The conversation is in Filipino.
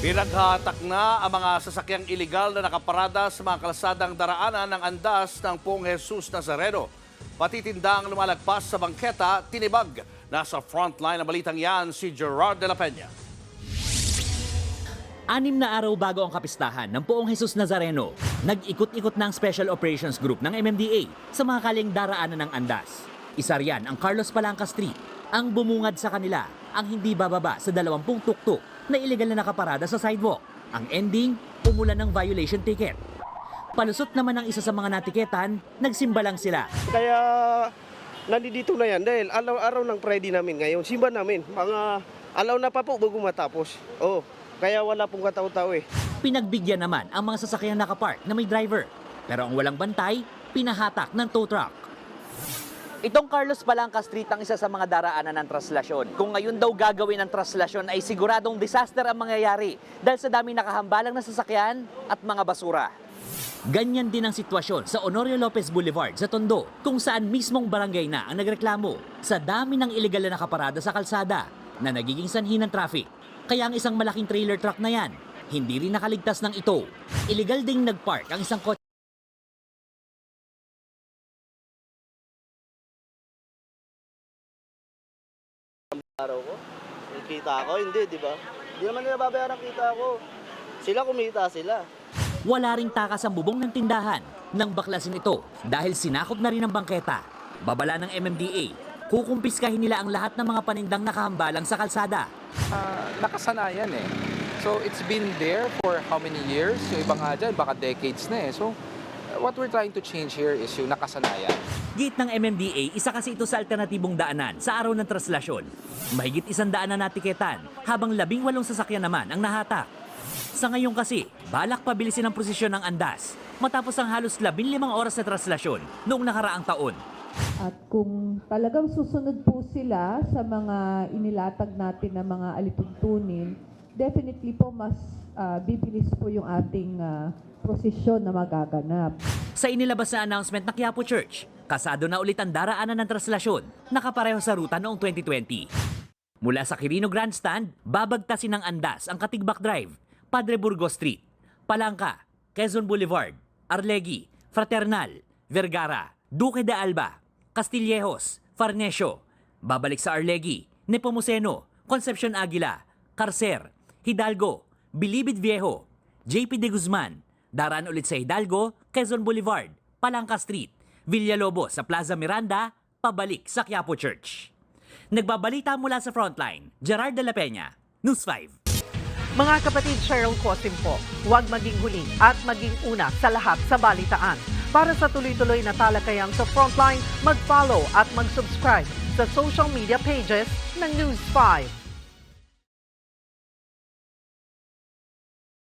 Pinaghahatak na ang mga sasakyang iligal na nakaparada sa mga kalsadang daraanan ng andas ng Poong Jesus Nazareno. Pati tindang lumalagpas sa bangketa, tinibag. Nasa frontline ng balitang yan si Gerard de la Peña. 6 na araw bago ang kapistahan ng Poong Jesus Nazareno, nag-ikot-ikot ng Special Operations Group ng MMDA sa mga kaling daraanan ng andas. Isa riyan ang Carlos Palanca Street. Ang bumungad sa kanila ang hindi bababa sa 20 tuktok na iligal na nakaparada sa sidewalk. Ang ending, umulan ng violation ticket. Palusot naman ang isa sa mga natiketan, nagsimba lang sila. Kaya nandito na yan dahil araw-araw ng Friday namin ngayon. Simba namin, mga alaw na pa po bago matapos. Oh, kaya wala pong kataw-taw eh. Pinagbigyan naman ang mga sasakyang nakapark na may driver. Pero ang walang bantay, pinahatak ng tow truck. Itong Carlos Palanca Street ang isa sa mga daraanan ng traslasyon. Kung ngayon daw gagawin ang traslasyon ay siguradong disaster ang mangyayari dahil sa daming nakahambalang na sasakyan at mga basura. Ganyan din ang sitwasyon sa Honorio Lopez Boulevard sa Tondo, kung saan mismong barangay na ang nagreklamo sa dami ng iligal na nakaparada sa kalsada na nagiging sanhi ng traffic. Kaya ang isang malaking trailer truck na yan, hindi rin nakaligtas ng ito. Iligal ding nagpark ang isang kotse. Araw ko, kita ako, hindi, di ba? Hindi naman nila babayaran kita ako. Sila kumita sila. Wala ring takas ang bubong ng tindahan nang baklasin ito dahil sinakop na rin ng bangketa. Babala ng MMDA, kukumpiskahin nila ang lahat ng mga panindang nakahambalang sa kalsada. Nakasanayan eh. So it's been there for how many years? Yung iba nga dyan, baka decades na eh. So what we're trying to change here is yung nakasanayan. Git ng MMDA, isa kasi ito sa alternatibong daanan sa araw ng traslasyon. Mahigit 100 na natiketan, habang 18 sasakyan naman ang nahatak. Sa ngayon kasi, balak pabilisin ang prosesyon ng andas matapos ang halos 15 oras na traslasyon noong nakaraang taon. At kung talagang susunod po sila sa mga inilatag natin na mga alituntunin, definitely po mas bibilis po yung ating prosesyon na magaganap. Sa inilabas na announcement ng Quiapo Church, kasado na ulit ang daraanan ng traslasyon, nakapareho sa ruta noong 2020. Mula sa Quirino Grandstand, babagtasin ng andas ang Katigbak Drive, Padre Burgos Street, Palanca, Quezon Boulevard, Arlegui, Fraternal, Vergara, Duque de Alba, Castillejos, Farnesio, babalik sa Arlegui, Nepomuceno, Concepcion Aguila, Carcer, Hidalgo, Bilibid Viejo, JP de Guzman, daraan ulit sa Hidalgo, Quezon Boulevard, Palanca Street, Villalobos sa Plaza Miranda, pabalik sa Quiapo Church. Nagbabalita mula sa Frontline, Gerard de la Peña, News 5. Mga kapatid, Cheryl Cosim po, huwag maging huli at maging una sa lahat sa balitaan. Para sa tuloy-tuloy na talakayan sa Frontline, mag-follow at mag-subscribe sa social media pages ng News 5.